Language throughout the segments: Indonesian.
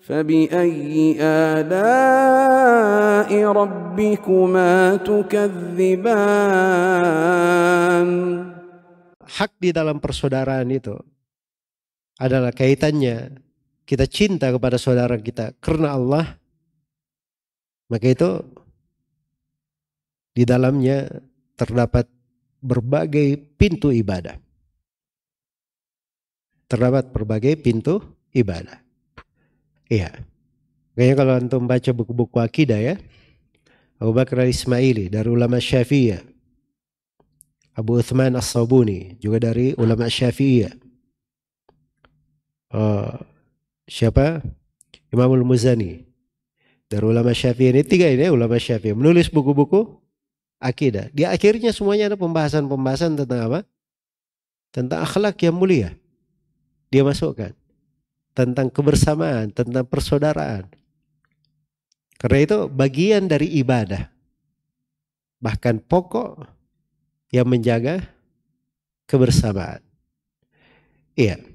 فبأي آلاء ربكما تكذبان. Hak di dalam persaudaraan itu adalah kaitannya kita cinta kepada saudara kita karena Allah, maka itu di dalamnya terdapat berbagai pintu ibadah. Terdapat berbagai pintu ibadah. Iya. Kayaknya kalau antum baca buku-buku akidah ya, Abu Bakar al-Ismaili dari ulama Syafi'iyah, Abu Uthman as-Sabuni juga dari ulama Syafi'iyah. Siapa? Imam al-Muzani dari ulama Syafi'iyah. Ini tiga ini ulama Syafi'iyah menulis buku-buku akidah. Di akhirnya semuanya ada pembahasan-pembahasan tentang apa? Tentang akhlak yang mulia. Dia masukkan tentang kebersamaan, tentang persaudaraan. Karena itu bagian dari ibadah. Bahkan pokok yang menjaga kebersamaan. Iya.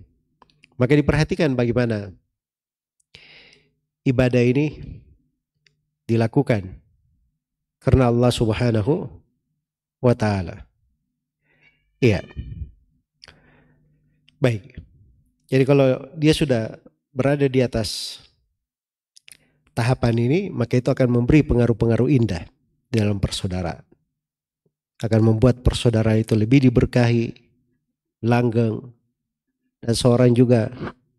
Maka diperhatikan bagaimana ibadah ini dilakukan karena Allah Subhanahu wa ta'ala. Iya. Baik. Jadi kalau dia sudah berada di atas tahapan ini, maka itu akan memberi pengaruh-pengaruh indah dalam persaudaraan. Akan membuat persaudaraan itu lebih diberkahi, langgeng. Dan seorang juga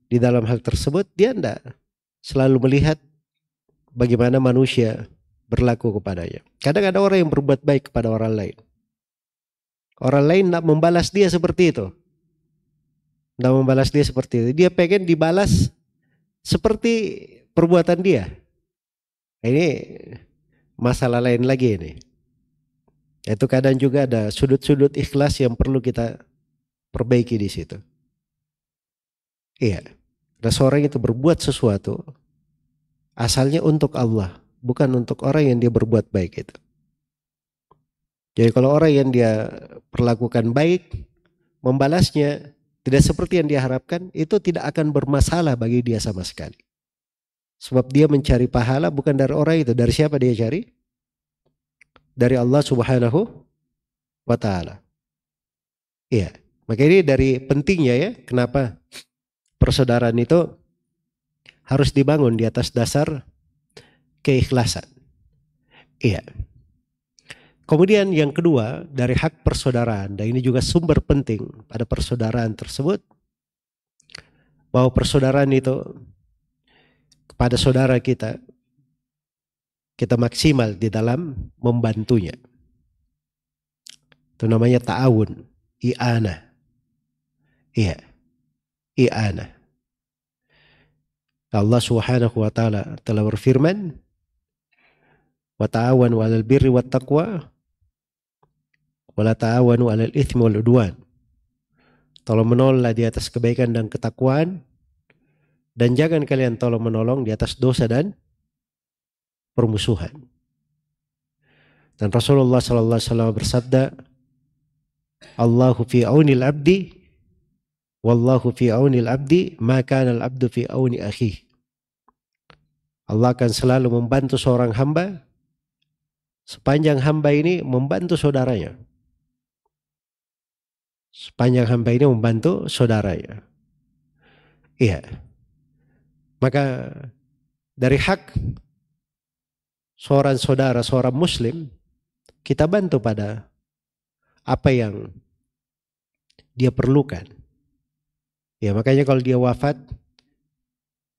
di dalam hal tersebut, dia tidak selalu melihat bagaimana manusia berlaku kepadanya. Kadang ada orang yang berbuat baik kepada orang lain. Orang lain tidak membalas dia seperti itu. Tidak membalas dia seperti itu. Dia pengen dibalas seperti perbuatan dia. Ini masalah lain lagi ini. Itu kadang juga ada sudut-sudut ikhlas yang perlu kita perbaiki di situ. Iya. Ada seorang itu berbuat sesuatu asalnya untuk Allah, bukan untuk orang yang dia berbuat baik itu. Jadi kalau orang yang dia perlakukan baik, membalasnya tidak seperti yang dia harapkan, itu tidak akan bermasalah bagi dia sama sekali. Sebab dia mencari pahala bukan dari orang itu. Dari siapa dia cari? Dari Allah Subhanahu wa ta'ala. Iya. Maka ini dari pentingnya ya, kenapa persaudaraan itu harus dibangun di atas dasar keikhlasan. Iya. Kemudian yang kedua dari hak persaudaraan, dan ini juga sumber penting pada persaudaraan tersebut, bahwa persaudaraan itu kepada saudara kita maksimal di dalam membantunya. Itu namanya ta'awun, i'anah. Iya, i'anah. Allah Subhanahu wa ta'ala telah berfirman, wa ta'awanu 'alal birri wat taqwa wala ta'awanu 'alal itsmi wal 'udwan. Tolong menolonglah di atas kebaikan dan ketakwaan, dan jangan kalian tolong menolong di atas dosa dan permusuhan. Dan Rasulullah sallallahu alaihi wasallam bersabda, Allahu fi aunil abdi wallahu fi aunil abdi ma kana al abdu fi auni akhihi. Allah akan selalu membantu seorang hamba sepanjang hamba ini membantu saudaranya. Sepanjang hamba ini membantu saudaranya. Iya. Maka dari hak seorang saudara, seorang muslim, kita bantu pada apa yang dia perlukan. Ya, makanya kalau dia wafat,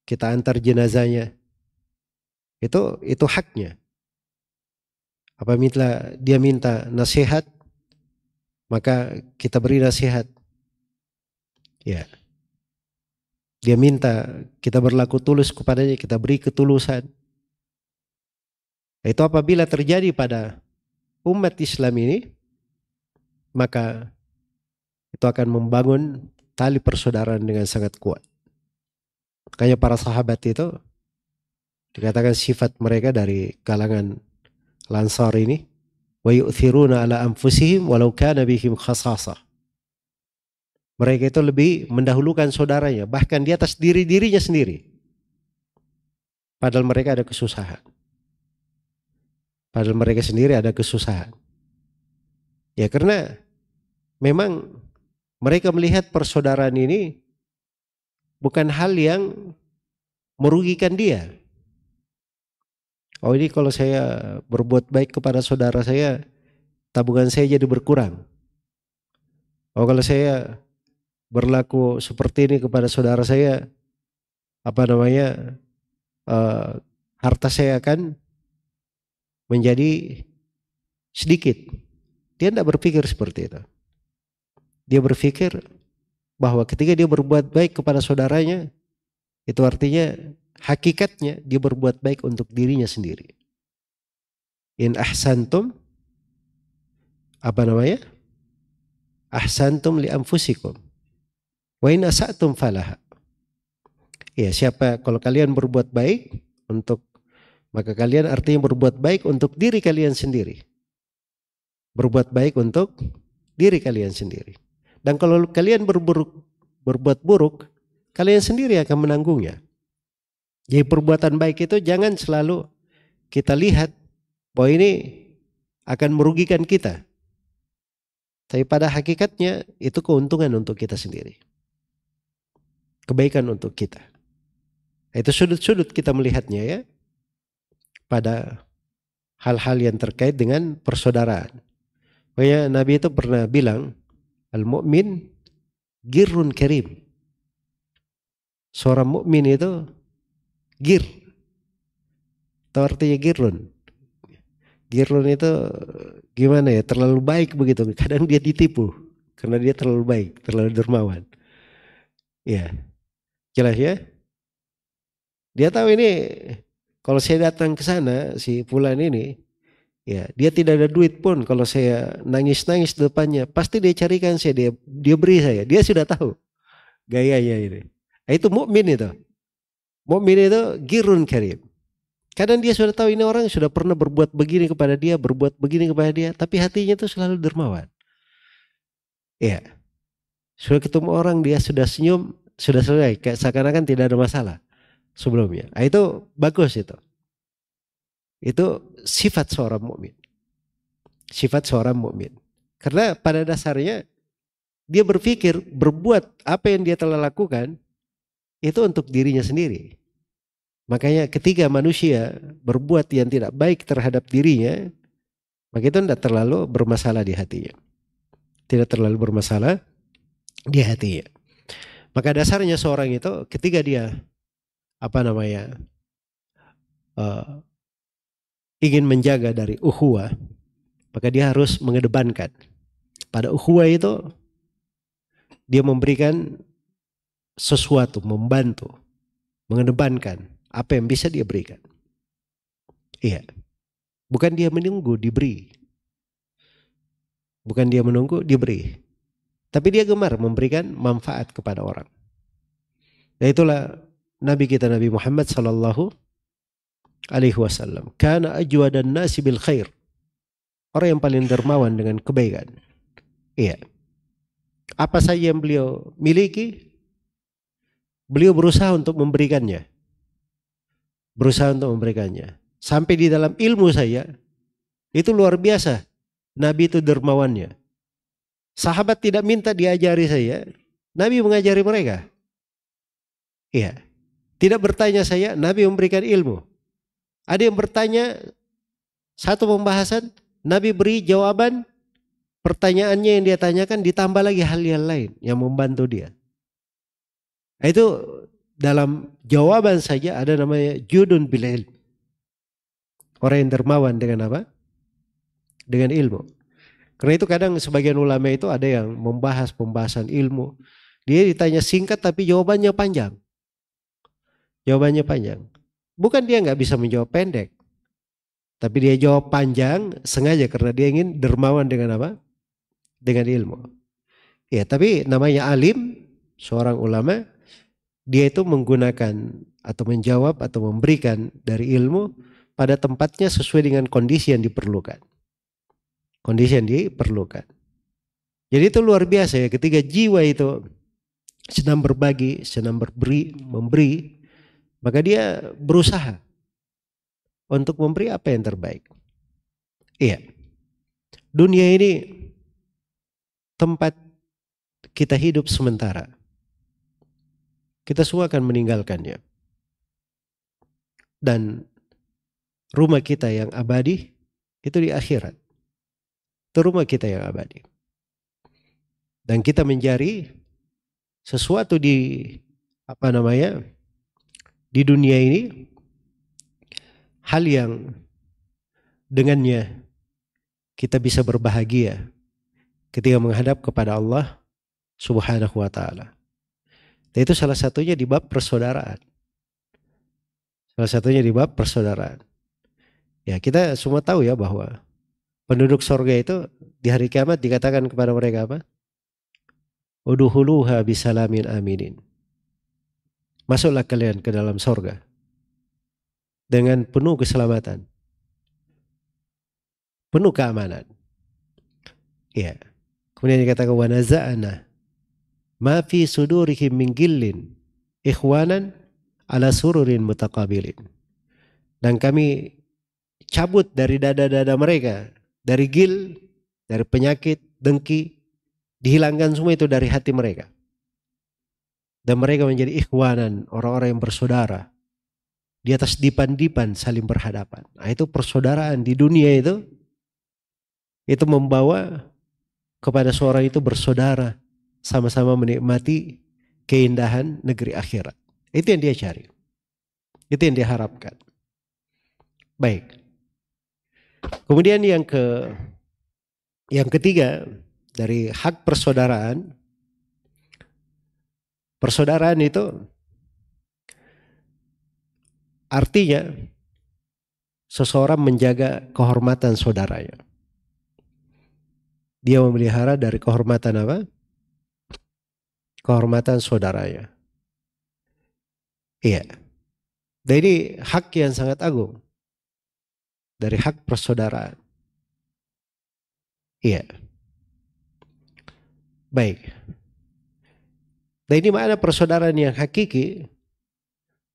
kita antar jenazahnya. Itu haknya. Apabila dia minta nasihat, maka kita beri nasihat. Ya. Dia minta kita berlaku tulus kepadanya, kita beri ketulusan. Itu apabila terjadi pada umat Islam ini, maka itu akan membangun tali persaudaraan dengan sangat kuat. Makanya para sahabat itu dikatakan sifat mereka dari kalangan Ansar ini, wa yu'thiruna ala anfusihim walau kana bihim khasasah. Mereka itu lebih mendahulukan saudaranya, bahkan di atas dirinya sendiri. Padahal mereka ada kesusahan. Padahal mereka sendiri ada kesusahan. Ya karena memang mereka melihat persaudaraan ini bukan hal yang merugikan dia. Oh ini kalau saya berbuat baik kepada saudara saya, tabungan saya jadi berkurang. Oh kalau saya berlaku seperti ini kepada saudara saya, harta saya akan menjadi sedikit. Dia tidak berpikir seperti itu. Dia berpikir bahwa ketika dia berbuat baik kepada saudaranya, itu artinya hakikatnya dia berbuat baik untuk dirinya sendiri. In ahsantum ahsantum li anfusikum wa in asa'tum falaha. Ya, kalau kalian berbuat baik maka kalian artinya berbuat baik untuk diri kalian sendiri. Berbuat baik untuk diri kalian sendiri. Dan kalau kalian berbuat buruk, kalian sendiri akan menanggungnya. Jadi perbuatan baik itu jangan selalu kita lihat bahwa ini akan merugikan kita. Tapi pada hakikatnya itu keuntungan untuk kita sendiri. Kebaikan untuk kita. Itu sudut-sudut kita melihatnya ya. Pada hal-hal yang terkait dengan persaudaraan. Makanya Nabi itu pernah bilang, al-mu'min girrun karim. Seorang mukmin itu gir. Tahu artinya girrun? Girrun itu gimana ya? Terlalu baik begitu. Kadang dia ditipu karena dia terlalu baik, terlalu dermawan. Ya, jelas ya. Dia tahu ini kalau saya datang ke sana si fulan ini, ya dia tidak ada duit pun. Kalau saya nangis-nangis depannya, pasti dia carikan saya, dia beri saya. Dia sudah tahu gayanya ini. Itu mukmin itu. Mukmin itu girun karim. Kadang dia sudah tahu ini orang sudah pernah berbuat begini kepada dia, tapi hatinya itu selalu dermawan. Ya, sudah ketemu orang dia sudah senyum, sudah selesai, kayak seakan-akan tidak ada masalah sebelumnya. Itu bagus itu. Itu sifat seorang mukmin. Sifat seorang mukmin. Karena pada dasarnya dia berpikir berbuat apa yang dia telah lakukan itu untuk dirinya sendiri. Makanya ketika manusia berbuat yang tidak baik terhadap dirinya, maka itu tidak terlalu bermasalah di hatinya. Tidak terlalu bermasalah di hatinya. Maka dasarnya seorang itu ketika dia ingin menjaga dari ukhuwah, maka dia harus mengedepankan. Pada ukhuwah itu dia memberikan sesuatu, membantu, mengedepankan apa yang bisa dia berikan. Iya. Bukan dia menunggu diberi. Bukan dia menunggu diberi. Tapi dia gemar memberikan manfaat kepada orang. Dan itulah Nabi kita Nabi Muhammad sallallahu alaihi wasallam. Kana ajwadan nasi bil khair. Orang yang paling dermawan dengan kebaikan. Iya. Apa saja yang beliau miliki, beliau berusaha untuk memberikannya. Sampai di dalam ilmu saya, itu luar biasa. Nabi itu dermawannya. Sahabat tidak minta diajari saya, Nabi mengajari mereka. Iya. Tidak bertanya saya, Nabi memberikan ilmu. Ada yang bertanya satu pembahasan, Nabi beri jawaban pertanyaannya yang dia tanyakan, ditambah lagi hal-hal lain yang membantu dia. Itu dalam jawaban saja ada namanya judun bil ilm. Orang yang dermawan dengan apa? Dengan ilmu. Karena itu kadang sebagian ulama itu ada yang membahas pembahasan ilmu. Dia ditanya singkat tapi jawabannya panjang. Bukan dia nggak bisa menjawab pendek. Tapi dia jawab panjang sengaja karena dia ingin dermawan dengan apa? Dengan ilmu. Ya, tapi namanya alim, seorang ulama, dia itu menggunakan atau menjawab atau memberikan dari ilmu pada tempatnya sesuai dengan kondisi yang diperlukan. Jadi itu luar biasa ya, ketika jiwa itu sedang berbagi, sedang memberi, maka dia berusaha untuk memberi apa yang terbaik. Iya, dunia ini tempat kita hidup sementara. Kita semua akan meninggalkannya. Dan rumah kita yang abadi itu di akhirat. Itu rumah kita yang abadi. Dan kita mencari sesuatu di di dunia ini, hal yang dengannya kita bisa berbahagia ketika menghadap kepada Allah Subhanahu wa ta'ala. Dan itu salah satunya di bab persaudaraan. Salah satunya di bab persaudaraan. Ya, kita semua tahu ya bahwa penduduk surga itu di hari kiamat dikatakan kepada mereka apa? Udkhuluha bisalamin aminin. Masuklah kalian ke dalam surga dengan penuh keselamatan, penuh keamanan. Ya. Kemudian dikatakan wa naza'ana ma fi sudurihim min gillin ikhwanan ala sururin mutaqabilin. Dan kami cabut dari dada-dada mereka, dari gil, dari penyakit, dengki, dihilangkan semua itu dari hati mereka. Dan mereka menjadi ikhwanan, orang-orang yang bersaudara. Di atas dipan-dipan saling berhadapan. Nah, itu persaudaraan di dunia itu membawa kepada seorang itu bersaudara, sama-sama menikmati keindahan negeri akhirat. Itu yang dia cari. Itu yang dia harapkan. Baik. Kemudian yang ketiga dari hak persaudaraan. Persaudaraan itu artinya seseorang menjaga kehormatan saudaranya. Dia memelihara dari kehormatan apa? Kehormatan saudaranya. Iya. Dan ini hak yang sangat agung. Dari hak persaudaraan. Iya. Baik. Dan ini makna persaudaraan yang hakiki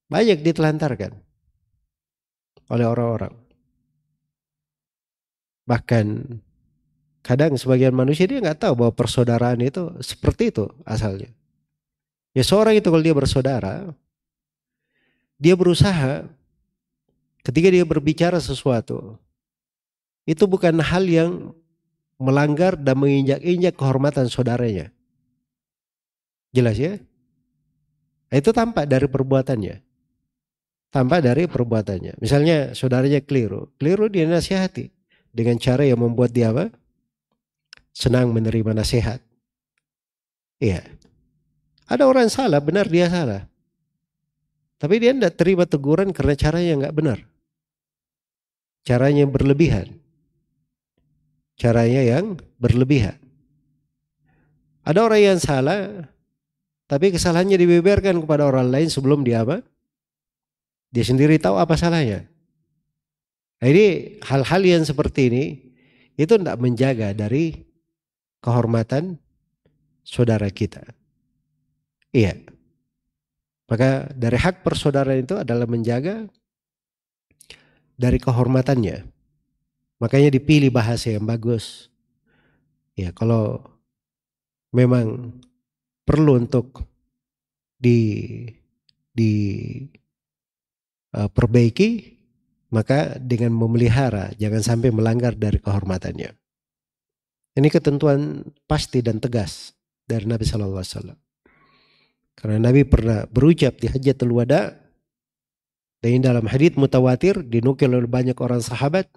banyak ditelantarkan oleh orang-orang. Bahkan kadang sebagian manusia dia nggak tahu bahwa persaudaraan itu seperti itu asalnya. Ya seorang itu kalau dia bersaudara, dia berusaha ketika dia berbicara sesuatu, itu bukan hal yang melanggar dan menginjak-injak kehormatan saudaranya. Jelas ya? Itu tampak dari perbuatannya. Tampak dari perbuatannya. Misalnya saudaranya keliru dia nasihati dengan cara yang membuat dia apa? Senang menerima nasihat. Iya. Ada orang salah, benar dia salah. Tapi dia tidak terima teguran karena caranya nggak benar. Caranya yang berlebihan. Caranya yang berlebihan. Ada orang yang salah, tapi kesalahannya dibeberkan kepada orang lain sebelum dia apa? Dia sendiri tahu apa salahnya. Nah, ini hal-hal yang seperti ini itu tidak menjaga dari kehormatan saudara kita. Iya. Maka dari hak persaudaraan itu adalah menjaga dari kehormatannya. Makanya dipilih bahasa yang bagus. Ya, kalau memang perlu untuk perbaiki, maka dengan memelihara jangan sampai melanggar dari kehormatannya. Ini ketentuan pasti dan tegas dari Nabi Sallallahu Alaihi Wasallam. Karena Nabi pernah berucap di Hajjatul Wada, dan dalam hadits mutawatir dinukil oleh banyak orang sahabat,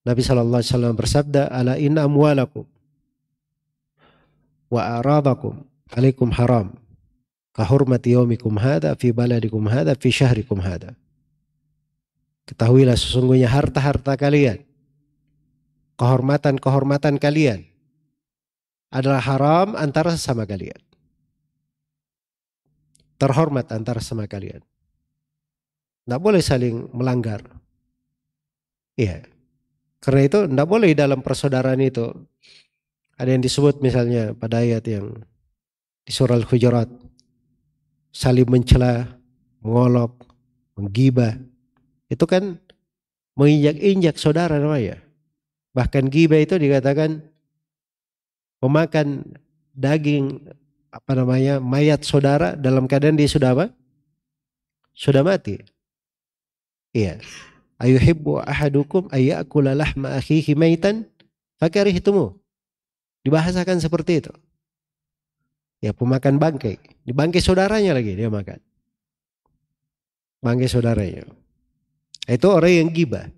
Nabi Sallallahu Alaihi Wasallam bersabda, ala inna amwalakum wa aradakum alaikum haram kahurmati yaumikum hada fi baladikum hada fi syahrikum hada. Ketahuilah sesungguhnya harta-harta kalian, kehormatan-kehormatan kalian adalah haram antara sesama kalian. Terhormat antara sesama kalian. Tidak boleh saling melanggar. Iya. Karena itu tidak boleh dalam persaudaraan itu. Ada yang disebut misalnya pada ayat yang di surah Al-Hujurat. Saling mencela, mengolok, menggibah. Itu kan menginjak-injak saudara namanya. Bahkan ghibah itu dikatakan memakan daging mayat saudara dalam keadaan dia sudah apa? Sudah mati. Iya. Ayuhibbu ahadukum ayyakula lahma akhihi maitan fakarihtumu. Dibahasakan seperti itu. Ya, pemakan bangkai. Di bangkai saudaranya lagi dia makan. Bangkai saudaranya. Itu orang yang ghibah.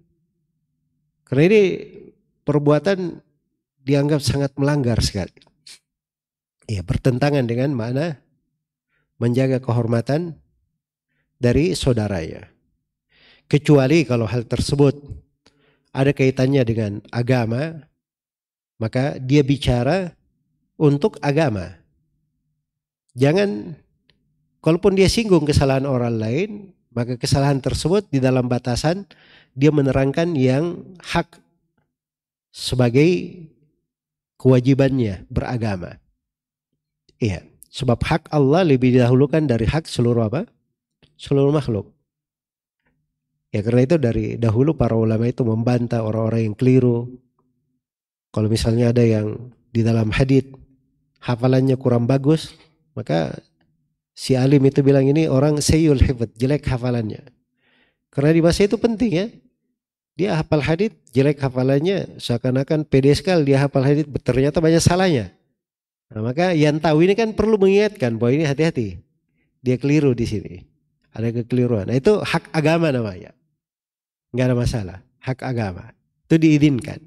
Karena ini perbuatan dianggap sangat melanggar sekali. Ya, bertentangan dengan makna menjaga kehormatan dari saudaranya. Kecuali kalau hal tersebut ada kaitannya dengan agama, maka dia bicara untuk agama. Jangan, kalaupun dia singgung kesalahan orang lain, maka kesalahan tersebut di dalam batasan dia menerangkan yang hak sebagai kewajibannya beragama. Iya, sebab hak Allah lebih didahulukan dari hak seluruh apa? Seluruh makhluk. Ya, karena itu dari dahulu para ulama itu membantah orang-orang yang keliru. Kalau misalnya ada yang di dalam hadits hafalannya kurang bagus, maka si alim itu bilang ini orang sayyul hifdz, jelek hafalannya. Karena di masa itu penting ya. Dia hafal hadits, jelek hafalannya, seakan-akan pede sekali dia hafal hadits, ternyata banyak salahnya. Nah, maka yang tahu ini kan perlu mengingatkan bahwa ini hati-hati. Dia keliru di sini. Ada kekeliruan. Nah, itu hak agama namanya. Enggak ada masalah. Hak agama. Itu diizinkan.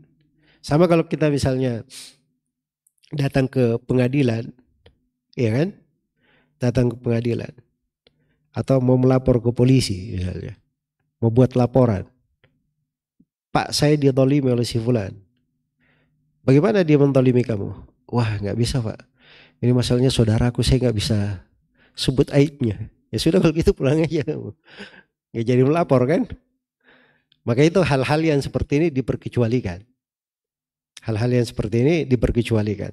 Sama kalau kita misalnya datang ke pengadilan, ya kan? Datang ke pengadilan. Atau mau melapor ke polisi misalnya. Mau buat laporan. Pak, saya ditolimi oleh si fulan. Bagaimana dia mentolimi kamu? Wah, nggak bisa Pak. Ini masalahnya saudaraku, saya nggak bisa sebut aibnya. Ya sudah kalau gitu pulang aja kamu. Nggak jadi melapor kan? Maka itu hal-hal yang seperti ini diperkecualikan. Hal-hal yang seperti ini diperkecualikan.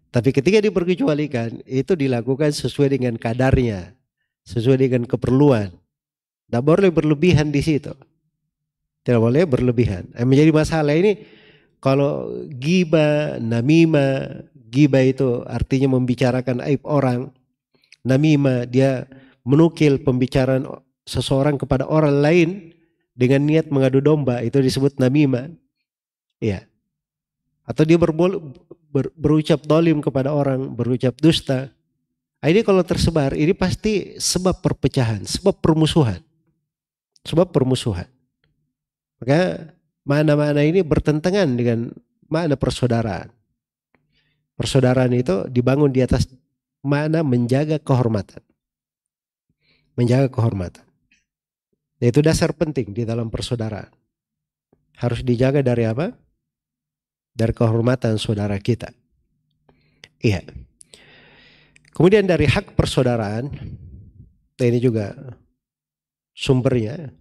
Tapi ketika diperkecualikan, itu dilakukan sesuai dengan kadarnya. Sesuai dengan keperluan. Tidak boleh berlebihan di situ. Tidak boleh berlebihan. Yang menjadi masalah ini kalau ghibah, namimah, ghibah itu artinya membicarakan aib orang. Namimah dia menukil pembicaraan seseorang kepada orang lain dengan niat mengadu domba, itu disebut namimah. Ya. Atau dia berucap dolim kepada orang, berucap dusta. Ini kalau tersebar, ini pasti sebab perpecahan, sebab permusuhan. Sebab permusuhan. Maka makna-makna ini bertentangan dengan makna persaudaraan. Persaudaraan itu dibangun di atas makna menjaga kehormatan. Menjaga kehormatan. Itu dasar penting di dalam persaudaraan. Harus dijaga dari apa? Dari kehormatan saudara kita. Iya. Kemudian dari hak persaudaraan, ini juga sumbernya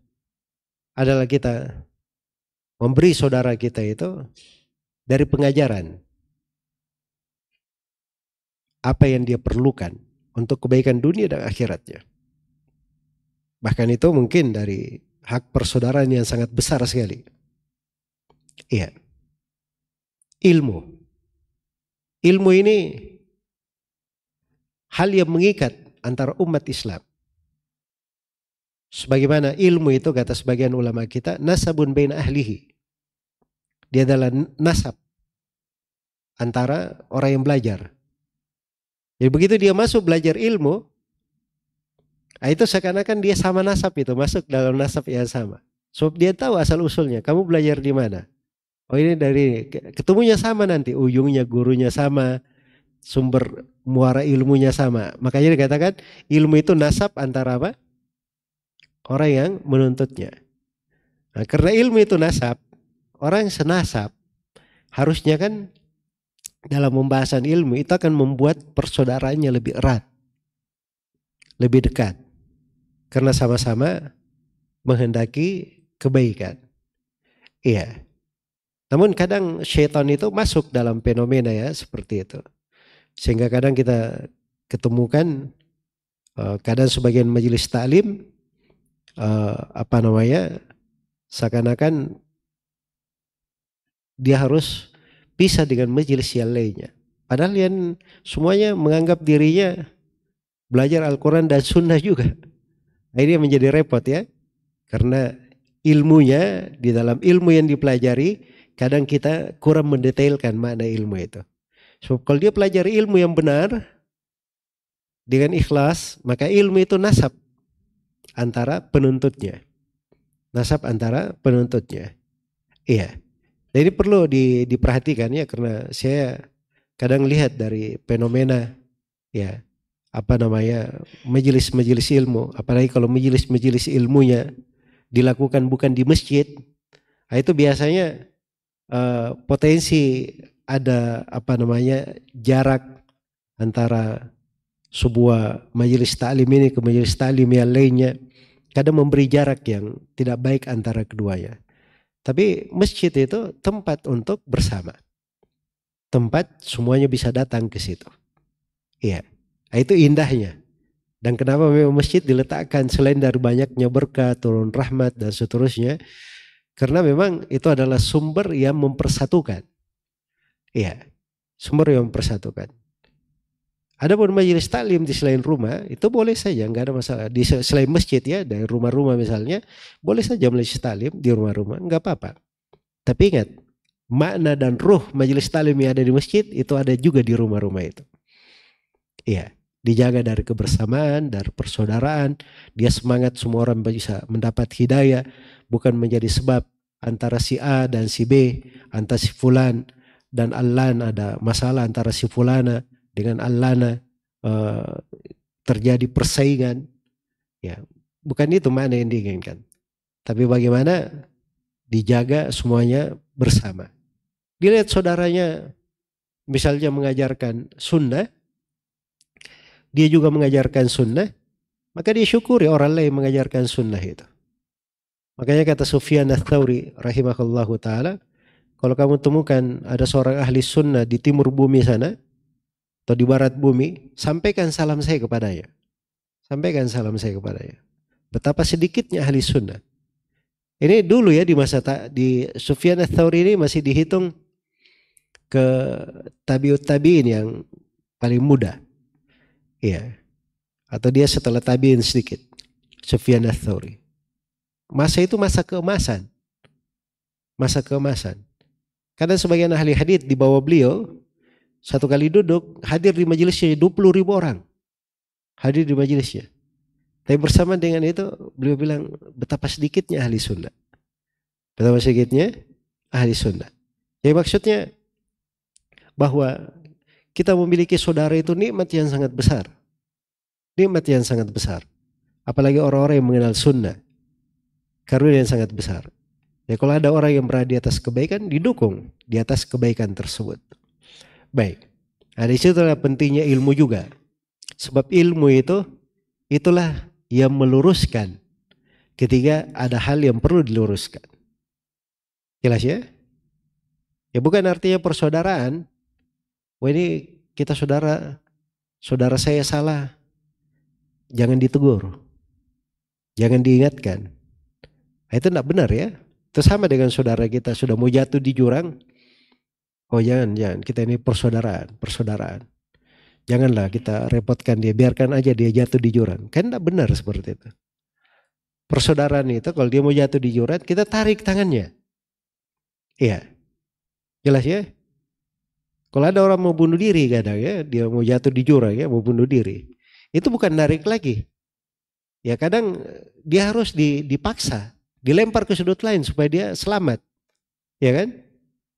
adalah kita memberi saudara kita itu dari pengajaran apa yang dia perlukan untuk kebaikan dunia dan akhiratnya. Bahkan itu mungkin dari hak persaudaraan yang sangat besar sekali. Iya. Ilmu. Ilmu ini hal yang mengikat antara umat Islam. Sebagaimana ilmu itu kata sebagian ulama kita nasabun baina ahlihi. Dia adalah nasab antara orang yang belajar. Jadi begitu dia masuk belajar ilmu, itu seakan-akan dia sama nasab itu, masuk dalam nasab yang sama. Sebab dia tahu asal usulnya. Kamu belajar di mana? Oh ini dari, ketemunya sama nanti, ujungnya gurunya sama, sumber muara ilmunya sama. Makanya dikatakan ilmu itu nasab antara apa? Orang yang menuntutnya. Nah, karena ilmu itu nasab, orang senasab harusnya kan dalam pembahasan ilmu itu akan membuat persaudaraannya lebih erat, lebih dekat, karena sama-sama menghendaki kebaikan. Iya. Namun kadang syaitan itu masuk dalam fenomena ya seperti itu, sehingga kadang kita ketemukan kadang sebagian majelis taklim Seakan-akan dia harus pisah dengan majelis yang lainnya. Padahal yang semuanya menganggap dirinya belajar Al-Quran dan Sunnah juga. Ini menjadi repot ya. Karena ilmunya, di dalam ilmu yang dipelajari, kadang kita kurang mendetailkan makna ilmu itu. So, kalau dia pelajari ilmu yang benar, dengan ikhlas, maka ilmu itu nasab antara penuntutnya. Nasab antara penuntutnya. Iya. Dan ini perlu diperhatikan ya, karena saya kadang lihat dari fenomena ya, majelis-majelis ilmu, apalagi kalau majelis-majelis ilmunya dilakukan bukan di masjid, nah itu biasanya potensi ada jarak antara sebuah majelis taklim ini ke majelis taklim yang lainnya, kadang memberi jarak yang tidak baik antara keduanya. Tapi masjid itu tempat untuk bersama. Tempat semuanya bisa datang ke situ. Iya. Nah, itu indahnya. Dan kenapa memang masjid diletakkan selain dari banyaknya berkah, turun rahmat dan seterusnya. Karena memang itu adalah sumber yang mempersatukan. Iya. Sumber yang mempersatukan. Adapun majelis taklim di selain rumah itu boleh saja, nggak ada masalah. Di selain masjid ya, dari rumah-rumah misalnya, boleh saja majelis taklim di rumah-rumah, nggak apa-apa. Tapi ingat, makna dan ruh majelis taklim yang ada di masjid itu ada juga di rumah-rumah itu. Iya, dijaga dari kebersamaan, dari persaudaraan. Dia semangat semua orang bisa mendapat hidayah, bukan menjadi sebab antara si A dan si B, antara si fulan dan Allan ada masalah antara si fulana dengan Allana, terjadi persaingan, ya bukan itu makna yang diinginkan. Tapi bagaimana dijaga semuanya bersama. Dilihat saudaranya misalnya mengajarkan sunnah, dia juga mengajarkan sunnah, maka dia syukuri orang lain mengajarkan sunnah itu. Makanya kata Sufyan Ats-Tsauri rahimahullahu taala, kalau kamu temukan ada seorang ahli sunnah di timur bumi sana atau di barat bumi, sampaikan salam saya kepadanya. Sampaikan salam saya kepadanya. Betapa sedikitnya ahli sunnah. Ini dulu ya, di masa di Sufyan Ats-Tsauri ini masih dihitung ke tabiut tabiin yang paling muda. Iya. Atau dia setelah tabiin sedikit. Sufyan Ats-Tsauri. Masa itu masa keemasan. Masa keemasan. Karena sebagian ahli hadits di bawah beliau, satu kali duduk, hadir di majelisnya 20.000 orang. Hadir di majelisnya. Tapi bersama dengan itu, beliau bilang betapa sedikitnya ahli sunnah. Betapa sedikitnya ahli sunnah. Jadi maksudnya bahwa kita memiliki saudara itu nikmat yang sangat besar. Nikmat yang sangat besar. Apalagi orang-orang yang mengenal sunnah. Karunia yang sangat besar. Ya, kalau ada orang yang berada di atas kebaikan, didukung di atas kebaikan tersebut. Baik, nah disitulah pentingnya ilmu juga. Sebab ilmu itu, itulah yang meluruskan ketika ada hal yang perlu diluruskan. Jelas ya? Ya bukan artinya persaudaraan. Wah ini kita saudara saya salah. Jangan ditegur. Jangan diingatkan. Nah, itu tidak benar ya. Itu sama dengan saudara kita sudah mau jatuh di jurang. Oh jangan, kita ini persaudaraan. Janganlah kita repotkan dia, biarkan aja dia jatuh di jurang. Kan tidak benar seperti itu. Persaudaraan itu kalau dia mau jatuh di jurang, kita tarik tangannya. Iya, jelas ya. Kalau ada orang mau bunuh diri kadang ya, dia mau jatuh di jurang ya, mau bunuh diri. Itu bukan narik lagi. Ya kadang dia harus dipaksa, dilempar ke sudut lain supaya dia selamat. Ya kan?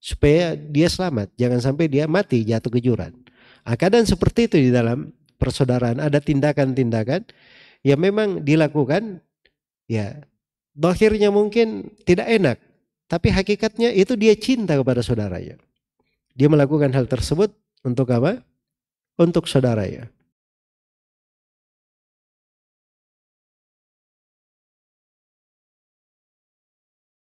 Supaya dia selamat, jangan sampai dia mati jatuh ke jurang. Kadang seperti itu di dalam persaudaraan, ada tindakan-tindakan yang memang dilakukan, ya akhirnya mungkin tidak enak, tapi hakikatnya itu dia cinta kepada saudaranya. Dia melakukan hal tersebut untuk apa? Untuk saudaranya.